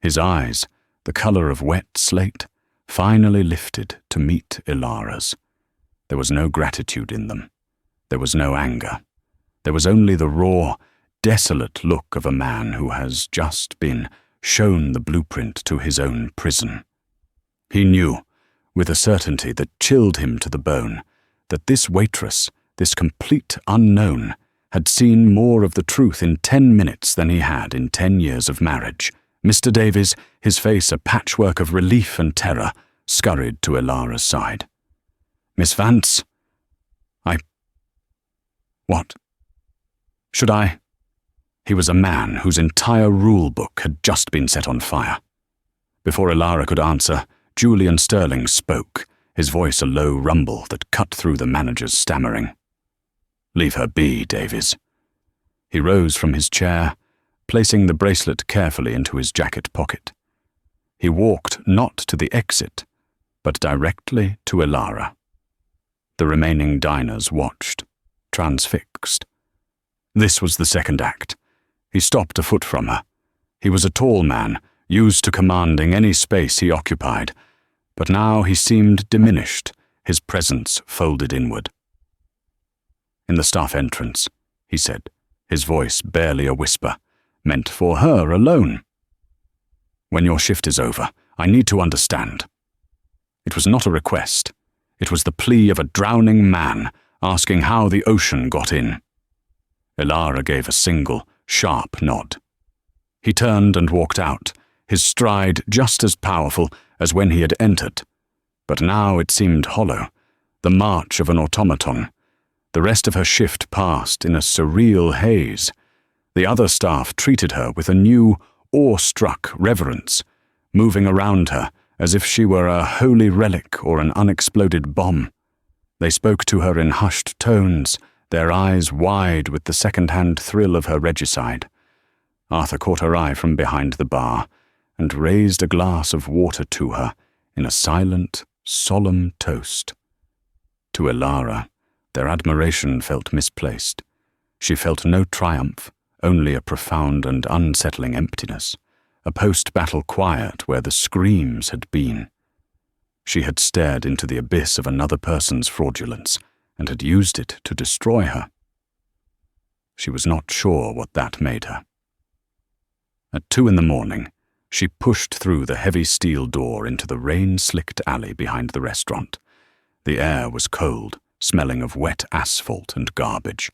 His eyes, the color of wet slate, finally lifted to meet Ilara's. There was no gratitude in them. There was no anger. There was only the raw, desolate look of a man who has just been shown the blueprint to his own prison. He knew, with a certainty that chilled him to the bone, that this waitress, this complete unknown, had seen more of the truth in 10 minutes than he had in 10 years of marriage. Mr. Davies, his face a patchwork of relief and terror, scurried to Ilara's side. "Miss Vance, What? Should I?" He was a man whose entire rule book had just been set on fire. Before Ilara could answer, Julian Sterling spoke, his voice a low rumble that cut through the manager's stammering. "Leave her be, Davies." He rose from his chair, placing the bracelet carefully into his jacket pocket. He walked not to the exit, but directly to Ilara. The remaining diners watched, transfixed. This was the second act. He stopped a foot from her. He was a tall man, used to commanding any space he occupied, but now he seemed diminished, his presence folded inward. "In the staff entrance," he said, his voice barely a whisper, meant for her alone. "When your shift is over, I need to understand." It was not a request. It was the plea of a drowning man asking how the ocean got in. Ilara gave a single, sharp nod. He turned and walked out, his stride just as powerful as when he had entered. But now it seemed hollow, the march of an automaton. The rest of her shift passed in a surreal haze. The other staff treated her with a new, awe-struck reverence, moving around her as if she were a holy relic or an unexploded bomb. They spoke to her in hushed tones, their eyes wide with the second-hand thrill of her regicide. Arthur caught her eye from behind the bar and raised a glass of water to her in a silent, solemn toast. To Ilara, their admiration felt misplaced. She felt no triumph, only a profound and unsettling emptiness, a post-battle quiet where the screams had been. She had stared into the abyss of another person's fraudulence and had used it to destroy her. She was not sure what that made her. At 2 a.m, she pushed through the heavy steel door into the rain-slicked alley behind the restaurant. The air was cold, smelling of wet asphalt and garbage.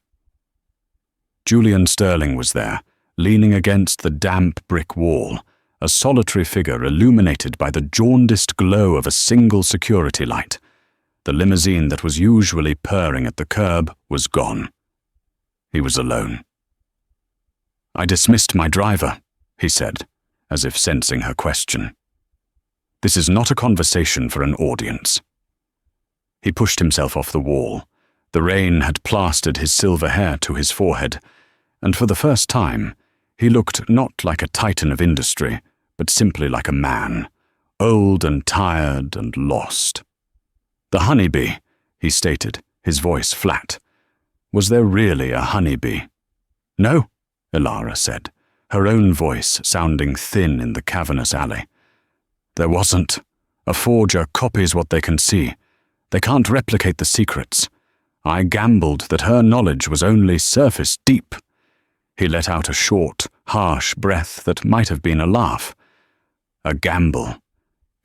Julian Sterling was there, leaning against the damp brick wall, a solitary figure illuminated by the jaundiced glow of a single security light. The limousine that was usually purring at the curb was gone. He was alone. "I dismissed my driver," he said, as if sensing her question. "This is not a conversation for an audience." He pushed himself off the wall. The rain had plastered his silver hair to his forehead, and for the first time, he looked not like a titan of industry, but simply like a man, old and tired and lost. "The honeybee," he stated, his voice flat. Was there really a honeybee? "No," Ilara said, her own voice sounding thin in the cavernous alley. "There wasn't. A forger copies what they can see. They can't replicate the secrets. I gambled that her knowledge was only surface deep." He let out a short, harsh breath that might have been a laugh. "A gamble.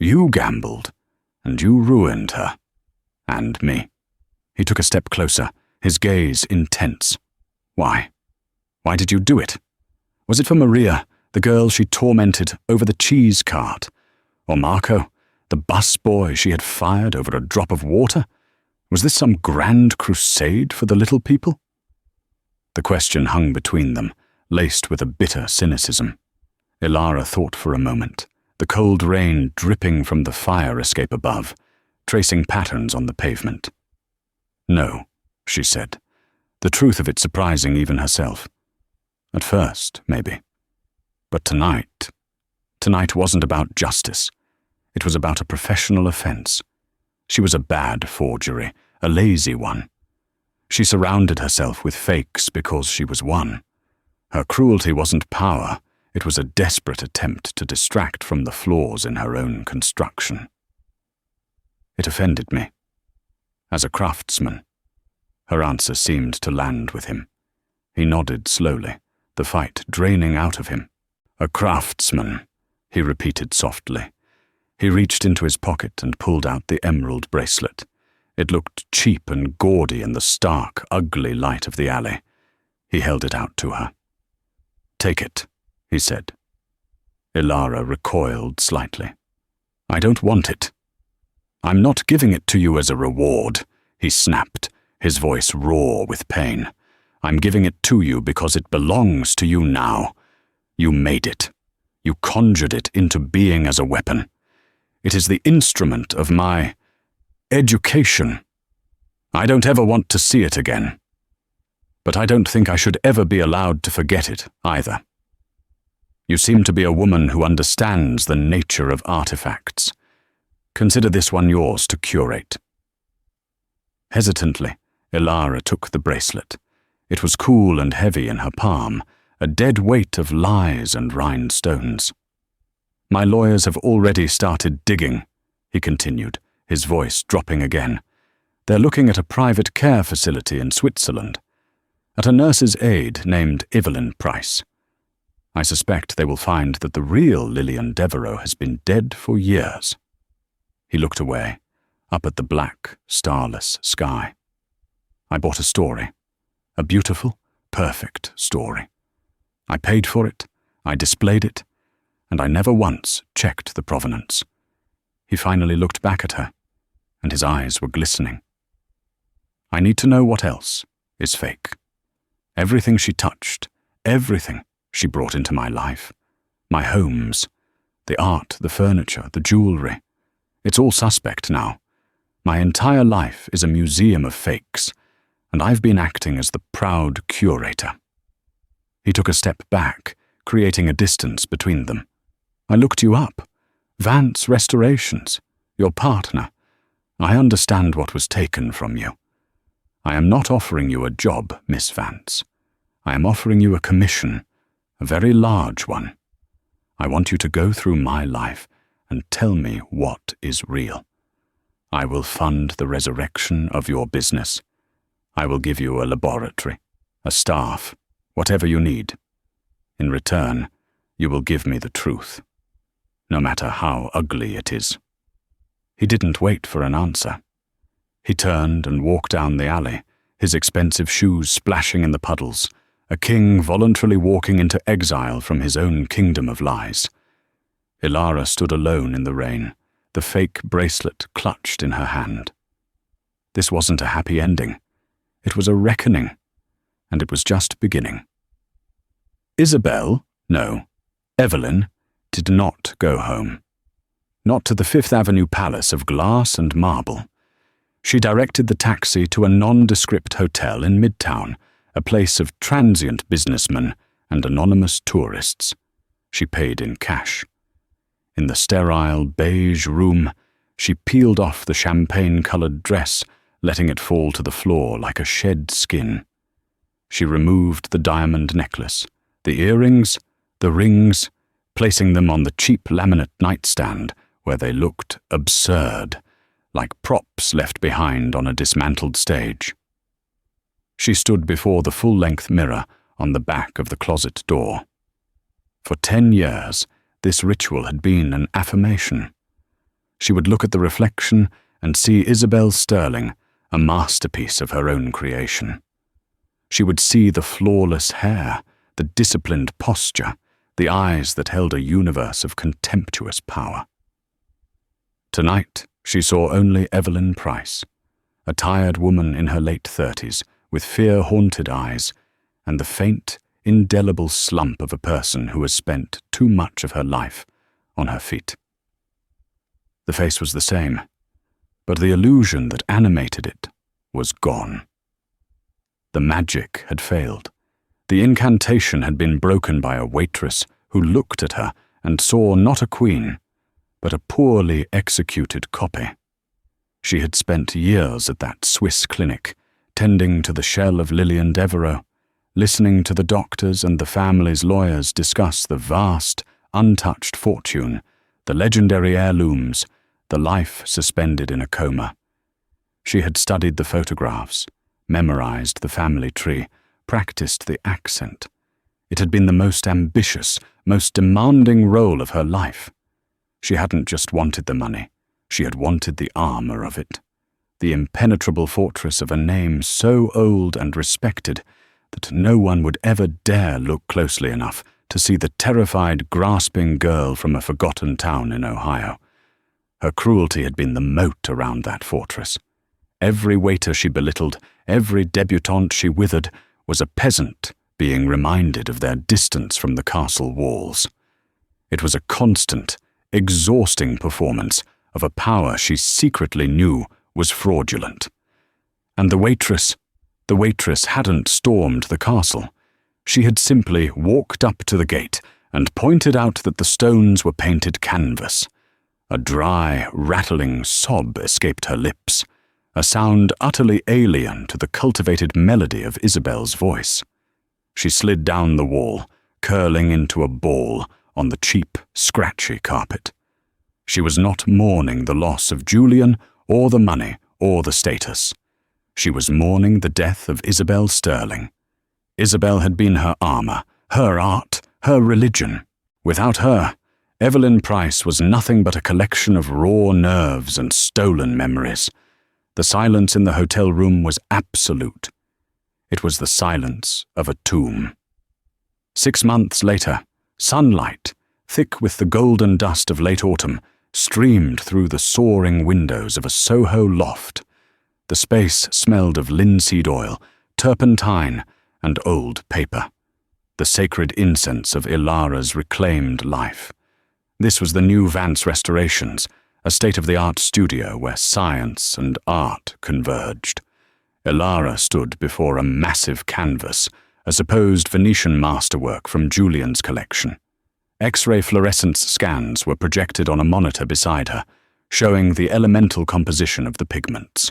You gambled, and you ruined her. And me." He took a step closer, his gaze intense. "Why? Why did you do it? Was it for Maria, the girl she tormented over the cheese cart? Or Marco, the busboy she had fired over a drop of water? Was this some grand crusade for the little people?" The question hung between them, laced with a bitter cynicism. Ilara thought for a moment, the cold rain dripping from the fire escape above, tracing patterns on the pavement. "No," she said, the truth of it surprising even herself. "At first, maybe. But tonight wasn't about justice. It was about a professional offense. She was a bad forgery, a lazy one. She surrounded herself with fakes because she was one. Her cruelty wasn't power, it was a desperate attempt to distract from the flaws in her own construction. It offended me. As a craftsman." Her answer seemed to land with him. He nodded slowly, the fight draining out of him. "A craftsman," he repeated softly. He reached into his pocket and pulled out the emerald bracelet. It looked cheap and gaudy in the stark, ugly light of the alley. He held it out to her. "Take it," he said. Ilara recoiled slightly. "I don't want it." "I'm not giving it to you as a reward," he snapped, his voice raw with pain. "I'm giving it to you because it belongs to you now. You made it. You conjured it into being as a weapon. It is the instrument of my education. I don't ever want to see it again. But I don't think I should ever be allowed to forget it either. You seem to be a woman who understands the nature of artifacts. Consider this one yours to curate." Hesitantly, Ilara took the bracelet. It was cool and heavy in her palm, a dead weight of lies and rhinestones. "My lawyers have already started digging," he continued, his voice dropping again. "They're looking at a private care facility in Switzerland, at a nurse's aide named Evelyn Price. I suspect they will find that the real Lillian Devereux has been dead for years." He looked away, up at the black, starless sky. "I bought a story. A beautiful, perfect story. I paid for it, I displayed it, and I never once checked the provenance." He finally looked back at her, and his eyes were glistening. "I need to know what else is fake. Everything she touched, everything she brought into my life, my homes, the art, the furniture, the jewelry. It's all suspect now. My entire life is a museum of fakes, and I've been acting as the proud curator." He took a step back, creating a distance between them. "I looked you up. Vance Restorations, your partner. I understand what was taken from you. I am not offering you a job, Miss Vance. I am offering you a commission, a very large one. I want you to go through my life and tell me what is real. I will fund the resurrection of your business. I will give you a laboratory, a staff, whatever you need. In return, you will give me the truth, no matter how ugly it is." He didn't wait for an answer. He turned and walked down the alley, his expensive shoes splashing in the puddles, a king voluntarily walking into exile from his own kingdom of lies. Ilara stood alone in the rain, the fake bracelet clutched in her hand. This wasn't a happy ending. It was a reckoning, and it was just beginning. Evelyn, did not go home. Not to the Fifth Avenue palace of glass and marble. She directed the taxi to a nondescript hotel in Midtown, a place of transient businessmen and anonymous tourists. She paid in cash. In the sterile beige room, she peeled off the champagne-colored dress, letting it fall to the floor like a shed skin. She removed the diamond necklace, the earrings, the rings, placing them on the cheap laminate nightstand where they looked absurd, like props left behind on a dismantled stage. She stood before the full-length mirror on the back of the closet door. For 10 years, this ritual had been an affirmation. She would look at the reflection and see Isabel Sterling, a masterpiece of her own creation. She would see the flawless hair, the disciplined posture, the eyes that held a universe of contemptuous power. Tonight, she saw only Evelyn Price, a tired woman in her late 30s, with fear-haunted eyes, and the faint, indelible slump of a person who has spent too much of her life on her feet. The face was the same, but the illusion that animated it was gone. The magic had failed. The incantation had been broken by a waitress who looked at her and saw not a queen, but a poorly executed copy. She had spent years at that Swiss clinic, tending to the shell of Lillian Devereux, listening to the doctors and the family's lawyers discuss the vast, untouched fortune, the legendary heirlooms, the life suspended in a coma. She had studied the photographs, memorized the family tree, practiced the accent. It had been the most ambitious, most demanding role of her life. She hadn't just wanted the money, she had wanted the armor of it. The impenetrable fortress of a name so old and respected that no one would ever dare look closely enough to see the terrified, grasping girl from a forgotten town in Ohio. Her cruelty had been the moat around that fortress. Every waiter she belittled, every debutante she withered, was a peasant being reminded of their distance from the castle walls. It was a constant, exhausting performance of a power she secretly knew was fraudulent. And the waitress hadn't stormed the castle. She had simply walked up to the gate and pointed out that the stones were painted canvas. A dry, rattling sob escaped her lips, a sound utterly alien to the cultivated melody of Isabel's voice. She slid down the wall, curling into a ball on the cheap, scratchy carpet. She was not mourning the loss of Julian or the money or the status. She was mourning the death of Isabel Sterling. Isabel had been her armor, her art, her religion. Without her, Evelyn Price was nothing but a collection of raw nerves and stolen memories. The silence in the hotel room was absolute. It was the silence of a tomb. 6 months later, sunlight, thick with the golden dust of late autumn, streamed through the soaring windows of a Soho loft. The space smelled of linseed oil, turpentine, and old paper, the sacred incense of Ilara's reclaimed life. This was the new Vance Restorations, a state-of-the-art studio where science and art converged. Ilara stood before a massive canvas, a supposed Venetian masterwork from Julian's collection. X-ray fluorescence scans were projected on a monitor beside her, showing the elemental composition of the pigments.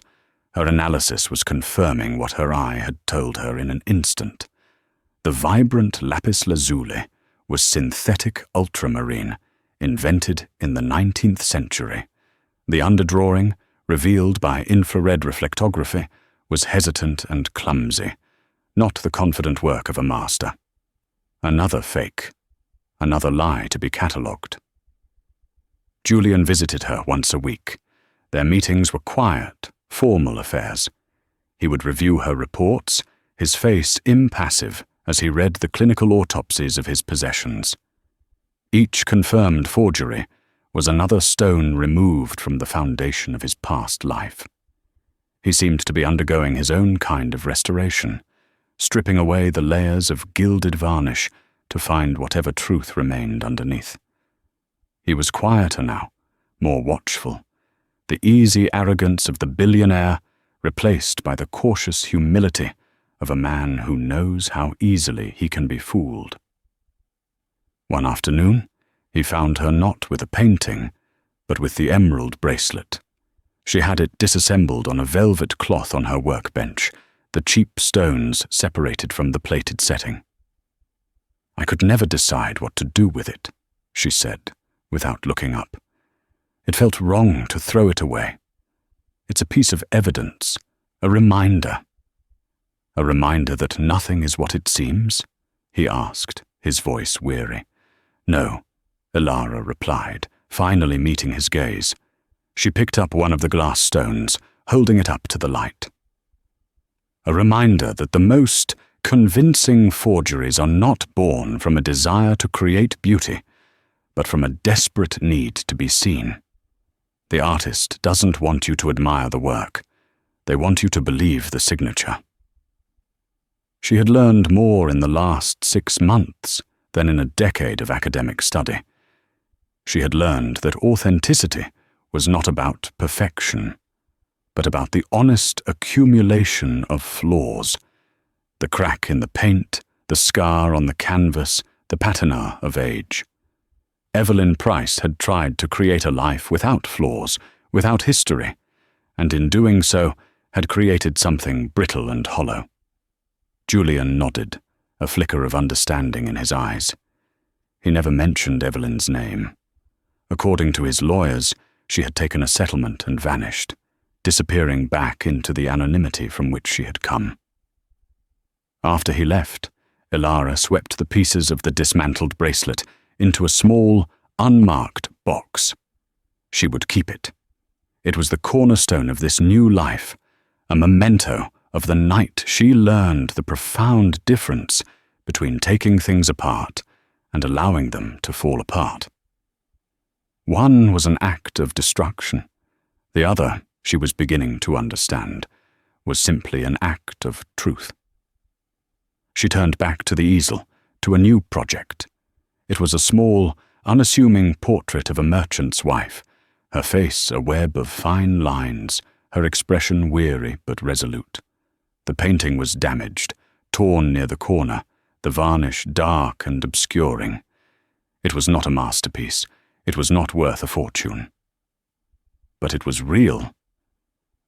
Her analysis was confirming what her eye had told her in an instant. The vibrant lapis lazuli was synthetic ultramarine, invented in the 19th century. The underdrawing, revealed by infrared reflectography, was hesitant and clumsy, not the confident work of a master. Another fake, another lie to be catalogued. Julian visited her once a week. Their meetings were quiet, formal affairs. He would review her reports, his face impassive as he read the clinical autopsies of his possessions. Each confirmed forgery was another stone removed from the foundation of his past life. He seemed to be undergoing his own kind of restoration, stripping away the layers of gilded varnish to find whatever truth remained underneath. He was quieter now, more watchful, the easy arrogance of the billionaire replaced by the cautious humility of a man who knows how easily he can be fooled. One afternoon, he found her not with a painting, but with the emerald bracelet. She had it disassembled on a velvet cloth on her workbench, the cheap stones separated from the plated setting. "I could never decide what to do with it," she said, without looking up. "It felt wrong to throw it away. It's a piece of evidence, a reminder." "A reminder that nothing is what it seems?" he asked, his voice weary. "No," Ilara replied, finally meeting his gaze. She picked up one of the glass stones, holding it up to the light. "A reminder that the most convincing forgeries are not born from a desire to create beauty, but from a desperate need to be seen. The artist doesn't want you to admire the work. They want you to believe the signature." She had learned more in the last 6 months than in a decade of academic study. She had learned that authenticity was not about perfection, but about the honest accumulation of flaws, the crack in the paint, the scar on the canvas, the patina of age. Evelyn Price had tried to create a life without flaws, without history, and in doing so had created something brittle and hollow. Julian nodded, a flicker of understanding in his eyes. He never mentioned Evelyn's name. According to his lawyers, she had taken a settlement and vanished, disappearing back into the anonymity from which she had come. After he left, Ilara swept the pieces of the dismantled bracelet into a small, unmarked box. She would keep it. It was the cornerstone of this new life, a memento of the night she learned the profound difference between taking things apart and allowing them to fall apart. One was an act of destruction. The other, she was beginning to understand, was simply an act of truth. She turned back to the easel, to a new project. It was a small, unassuming portrait of a merchant's wife, her face a web of fine lines, her expression weary but resolute. The painting was damaged, torn near the corner, the varnish dark and obscuring. It was not a masterpiece. It was not worth a fortune. But it was real.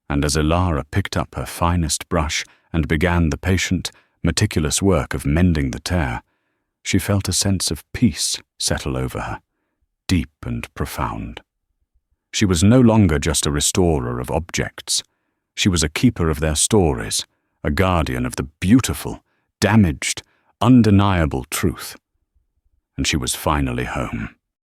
And as Elara picked up her finest brush and began the patient, meticulous work of mending the tear, she felt a sense of peace settle over her, deep and profound. She was no longer just a restorer of objects. She was a keeper of their stories, a guardian of the beautiful, damaged, undeniable truth. And she was finally home.